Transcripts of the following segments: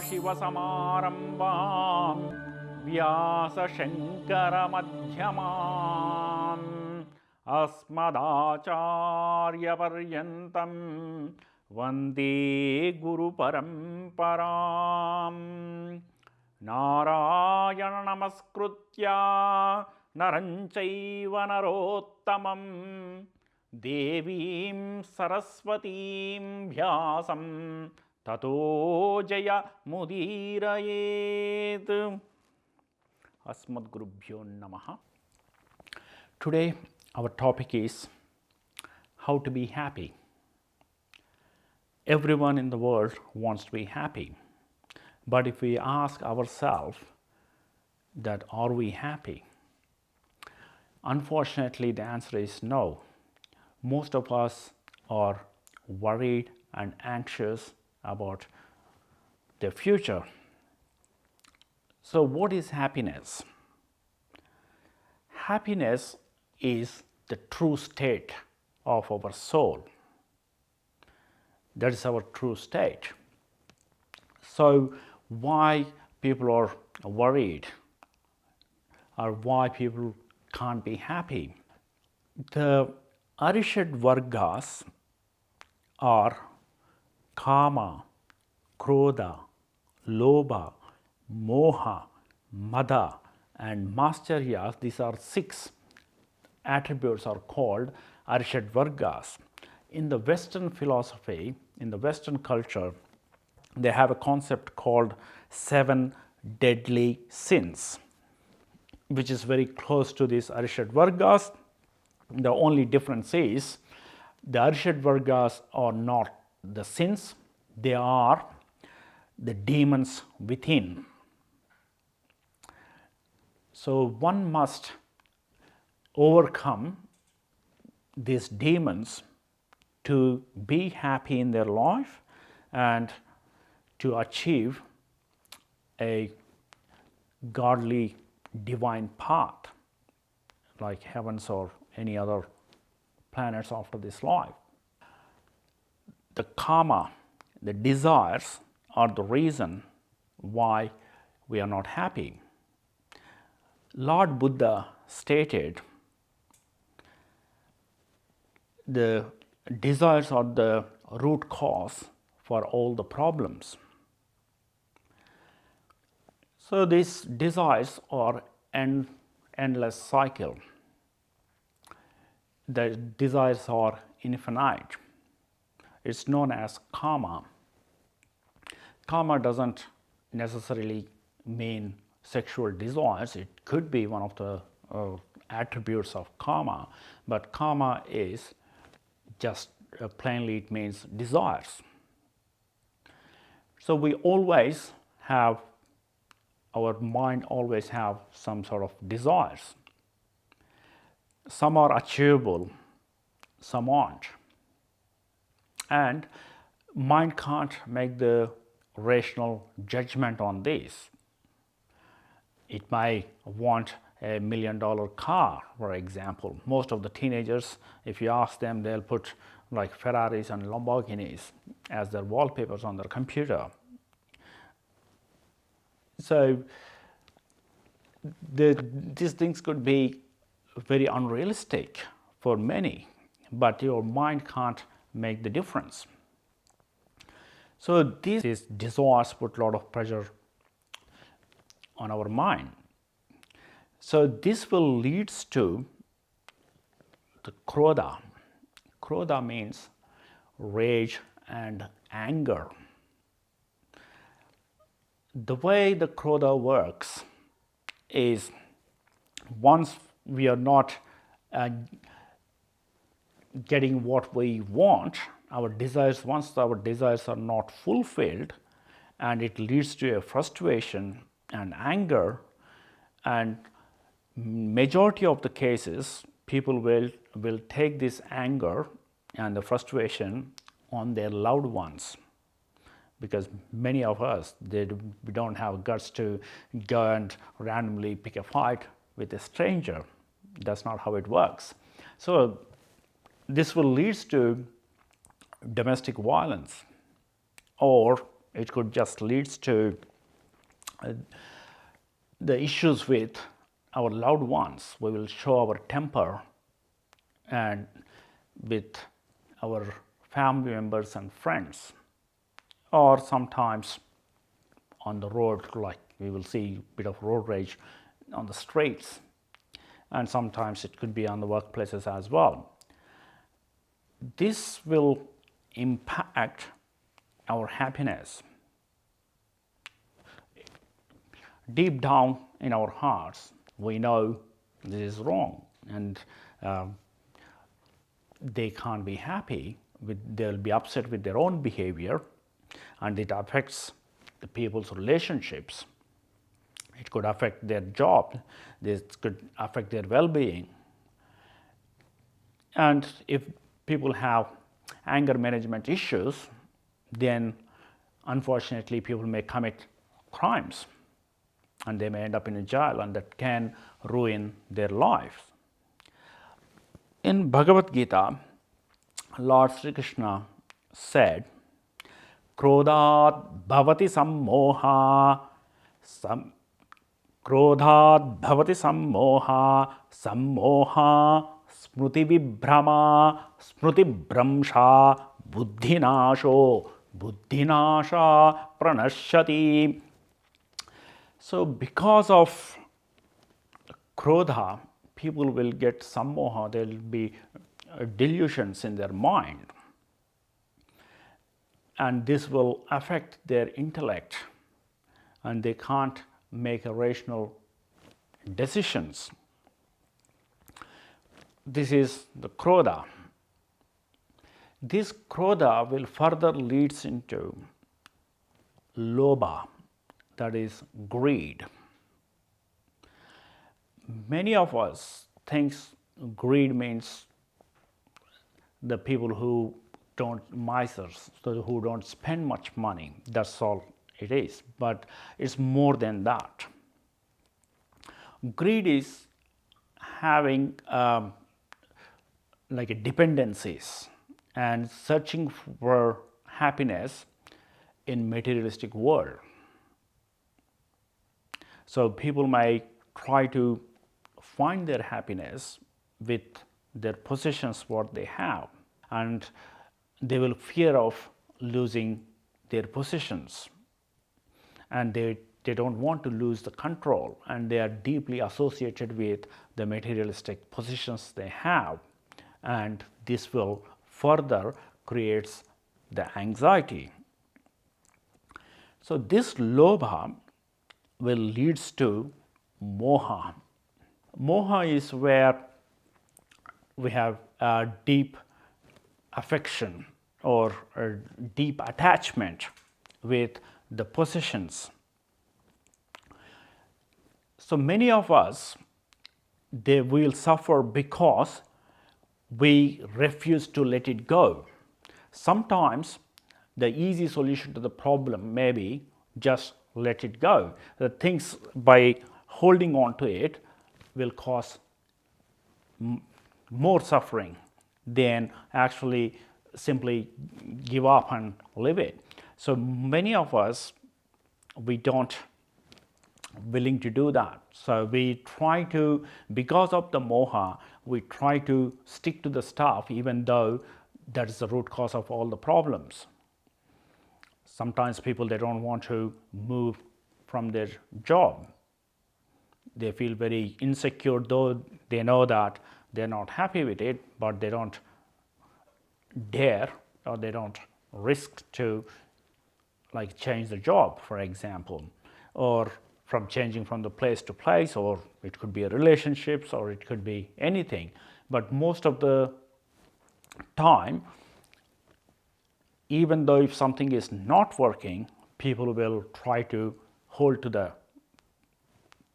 सदाशिवसमारम्भां व्यासशङ्करमध्यमाम् अस्मदाचार्यपर्यन्तं वन्दे गुरुपरम्पराम् नारायणनमस्कृत्य नरं चैव नरोत्तमं देवीं सरस्वतीं व्यासं ततो जयमुदीरयेत्. Asmadgurubhyo Namaha. Today our topic is how to be happy. Everyone in the world wants to be happy. But if we ask ourselves that are we happy? Unfortunately, the answer is no. Most of us are worried and anxious about the future. So what is happiness? Happiness is the true state of our soul. That is our true state. So why people are worried or why people can't be happy? The Arishadvargas are kama, krodha, lobh, moha, mada and matsarya. These are 6 attributes are called Arishadvargas. In the Western philosophy, in the Western culture, they have a concept called 7 deadly sins, which is very close to these Arishadvargas. The only difference is the Arishadvargas are not the sins, they are the demons within. So one must overcome these demons to be happy in their life and to achieve a godly divine path like heavens or any other planets after this life. The kama, the desires, are the reason why we are not happy. Lord Buddha stated the desires are the root cause for all the problems. So these desires are an endless cycle. The desires are infinite. It's known as kama. Kama doesn't necessarily mean sexual desires. It could be one of the attributes of kama, but kama is just plainly it means desires. So we always have, our mind always have some sort of desires. Some are achievable, some aren't. And mind can't make the rational judgment on this. It may want a $1 million car, for example. Most of the teenagers, if you ask them, they'll put like Ferraris and Lamborghinis as their wallpapers on their computer. So these things could be very unrealistic for many, but your mind can't make the difference. So these desires put a lot of pressure on our mind. So this will lead to the krodha. Krodha means rage and anger. The way the krodha works is once we are not getting what we want, our desires, once our desires are not fulfilled, and it leads to a frustration and anger, and majority of the cases people will take this anger and the frustration on their loved ones, because many of us we don't have guts to go and randomly pick a fight with a stranger. That's not how it works. So this will lead to domestic violence or it could just leads to the issues with our loved ones. We will show our temper and with our family members and friends, or sometimes on the road, like we will see a bit of road rage on the streets, and sometimes it could be on the workplaces as well. This will impact our happiness. Deep down in our hearts, we know this is wrong, and they can't be happy. They'll be upset with their own behavior, and it affects the people's relationships. It could affect their job. This could affect their well-being. And if people have anger management issues, then unfortunately people may commit crimes, and they may end up in a jail, and that can ruin their lives. In Bhagavad Gita, Lord Sri Krishna said, krodhat bhavati sammoha, krodhat bhavati sammoha, sammoha smruti vibhrama, smruti bhramsha, buddhinasho, buddhinasha pranashyati. So because of krodha, people will get sammoha, there will be delusions in their mind, and this will affect their intellect, and they can't make rational decisions. This is the krodha. This krodha will further leads into lobh, that is greed. Many of us think greed means the people who don't, misers, so who don't spend much money. That's all it is, but it's more than that. Greed is having like a dependencies and searching for happiness in materialistic world. So people may try to find their happiness with their possessions, what they have, and they will fear of losing their possessions, and they don't want to lose the control, and they are deeply associated with the materialistic possessions they have, and this will further creates the anxiety. So this lobh will leads to moha. Moha is where we have a deep affection or a deep attachment with the possessions. So many of us, they will suffer because we refuse to let it go. Sometimes the easy solution to the problem may be just let it go. The things, by holding on to it, will cause more suffering than actually simply give up and leave it. So many of us, we don't willing to do that. So we try to, because of the moha, we try to stick to the stuff even though that is the root cause of all the problems. Sometimes people, they don't want to move from their job. They feel very insecure, though they know that they're not happy with it, but they don't dare or they don't risk to like change the job, for example, or from changing from the place to place, or it could be a relationships, or it could be anything. But most of the time, even though if something is not working, people will try to hold to the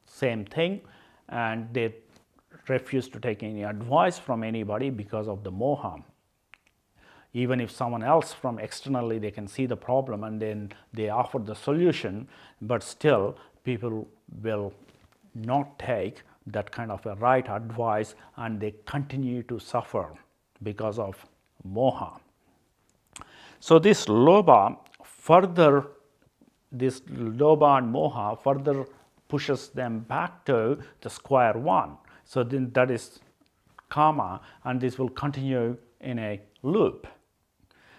same thing, and they refuse to take any advice from anybody because of the moha. Even if someone else from externally, they can see the problem and then they offer the solution, but still people will not take that kind of a right advice, and they continue to suffer because of moha. So this lobh further this lobh and moha further pushes them back to the square one. So then that is karma, and this will continue in a loop.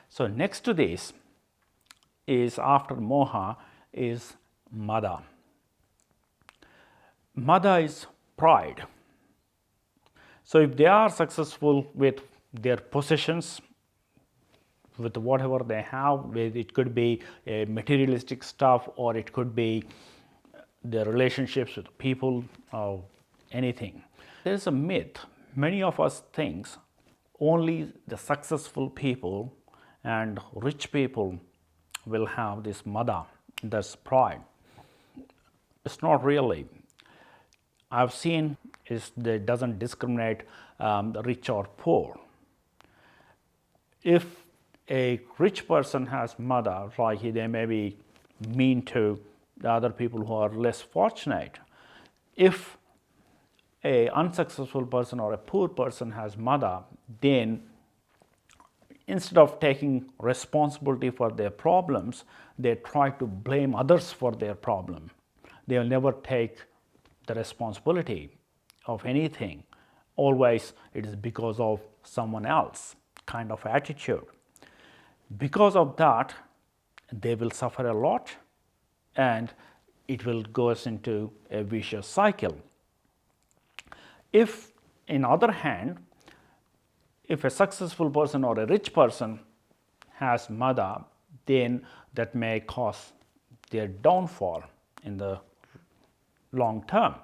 So next to this is, after moha, is mada. Mada is pride. So if they are successful with their possessions, with whatever they have, it could be a materialistic stuff, or it could be their relationships with people, or anything. There is a myth. Many of us think only the successful people and rich people will have this mada, that's pride. It's not really. I've seen it doesn't discriminate rich or poor. If a rich person has mada, like they may be mean to the other people who are less fortunate. If a unsuccessful person or a poor person has mada, then instead of taking responsibility for their problems, they try to blame others for their problem. They will never take the responsibility of anything. Always it is because of someone else kind of attitude. Because of that, they will suffer a lot, and it will go into a vicious cycle. If, in other hand, if a successful person or a rich person has mada, then that may cause their downfall in the long term.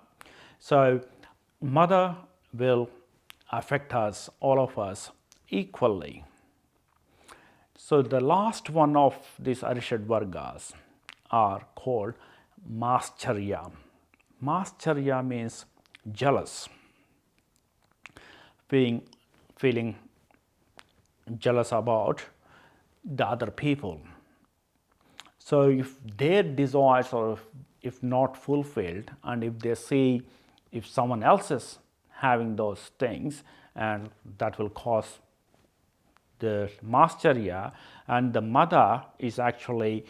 So mada will affect us, all of us, equally. So the last one of these Arishadvargas are called matsarya. Matsarya means jealous, feeling jealous about the other people. So if their desires are if not fulfilled, and if they see if someone else is having those things, and that will cause the matsarya, and the mada is actually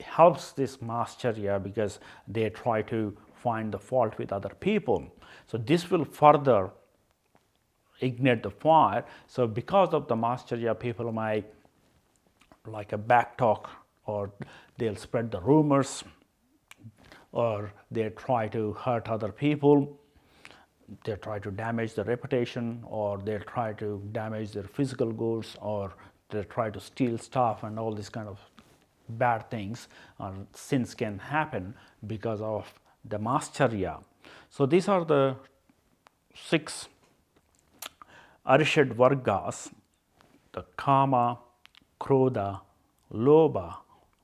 helps this matsarya because they try to find the fault with other people. So this will further ignite the fire. So because of the matsarya, people might like a backtalk, or they'll spread the rumors, or they try to hurt other people, they try to damage their reputation, or they try to damage their physical goods, or they try to steal stuff, and all these kind of bad things or sins can happen because of the matsarya. So these are the 6 Arishadvargas: the kama, krodha, lobha,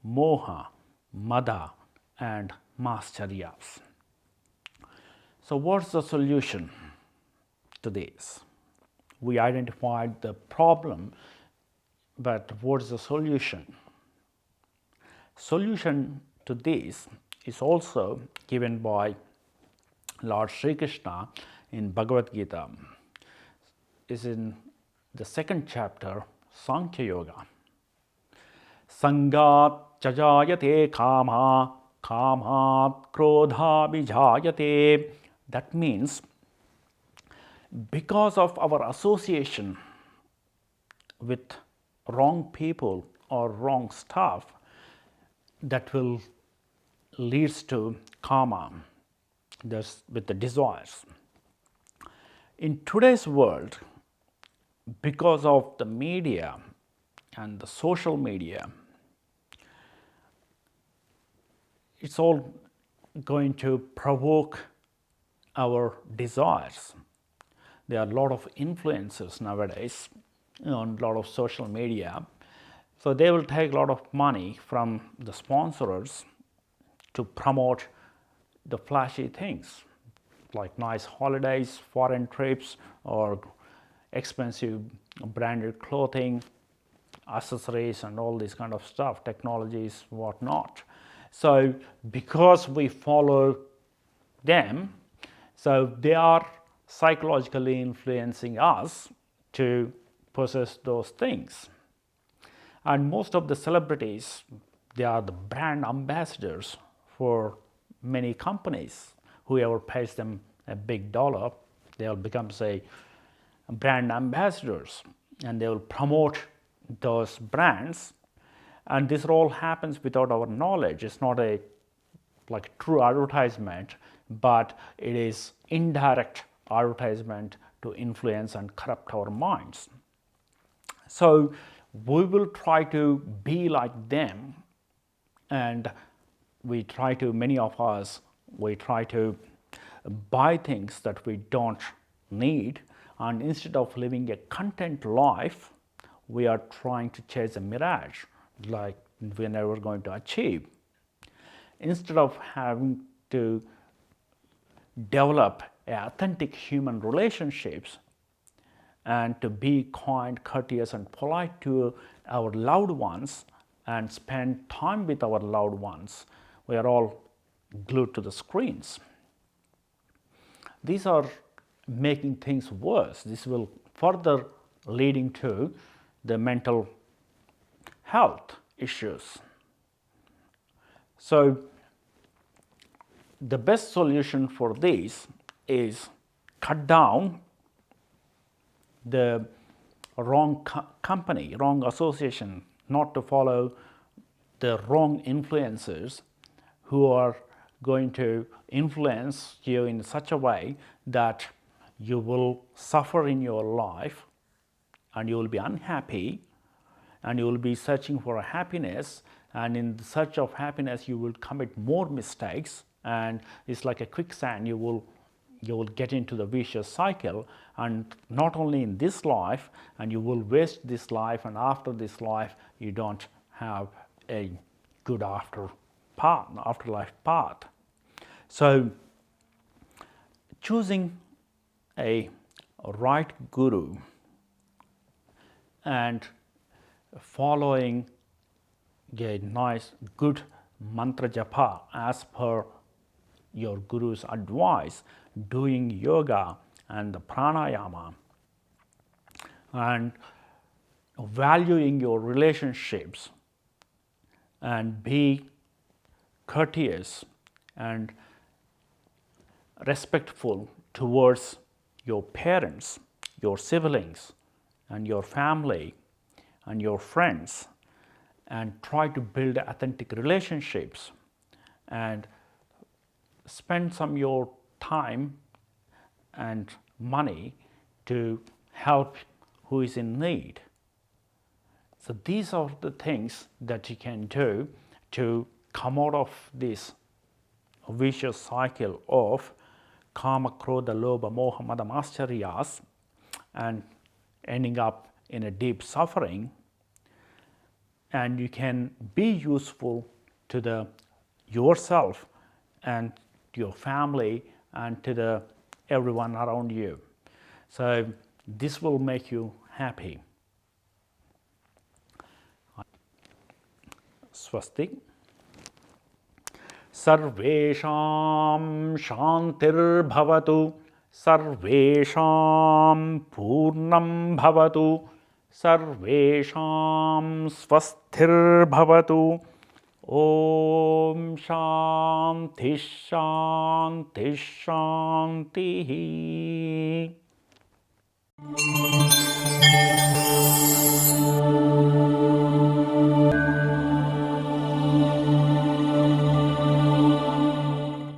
moha, mada, and matsaryas. So what's the solution to this? We identified the problem, but what's the solution? Solution to this is also given by Lord Sri Krishna in Bhagavad Gita. Is in the 2nd chapter, Sankhya Yoga. Sangat chajayate kama, kamat krodha bijayate. That means because of our association with wrong people or wrong stuff, that will leads to karma, with the desires. In today's world, because of the media and the social media, it's all going to provoke our desires. There are a lot of influencers nowadays on a lot of social media. So they will take a lot of money from the sponsors to promote the flashy things like nice holidays, foreign trips, or expensive branded clothing, accessories, and all this kind of stuff, technologies, whatnot. So because we follow them, so they are psychologically influencing us to possess those things. And most of the celebrities, they are the brand ambassadors for many companies. Whoever pays them a big dollar, they will become, say, brand ambassadors, and they will promote those brands. And this all happens without our knowledge. It's not a like true advertisement, but it is indirect advertisement to influence and corrupt our minds. So we will try to be like them, and many of us, we try to buy things that we don't need, and instead of living a content life, we are trying to chase a mirage like we're never going to achieve. Instead of having to develop authentic human relationships and to be kind, courteous, and polite to our loved ones and spend time with our loved ones, we are all glued to the screens. These are making things worse. This will further leading to the mental health issues. So the best solution for this is cut down the wrong company, wrong association, not to follow the wrong influencers who are going to influence you in such a way that you will suffer in your life and you will be unhappy and you will be searching for a happiness, and in the search of happiness you will commit more mistakes, and it's like a quicksand. You will get into the vicious cycle, and not only in this life, and you will waste this life, and after this life you don't have a good afterlife path. So choosing a right guru and following a nice good mantra japa as per your guru's advice, doing yoga and the pranayama, and valuing your relationships and be courteous and respectful towards your parents, your siblings, and your family and your friends, and try to build authentic relationships and spend some your time and money to help who is in need. So these are the things that you can do to come out of this vicious cycle of kama, krodha, lobha, moha, mada, matsaryas, and ending up in a deep suffering. And you can be useful to yourself and to your family and to everyone around you. So this will make you happy. Swastik. Sarvesham shantir bhavatu, sarvesham purnam bhavatu, sarvesham swasthir bhavatu. Om shanti shanti shanti.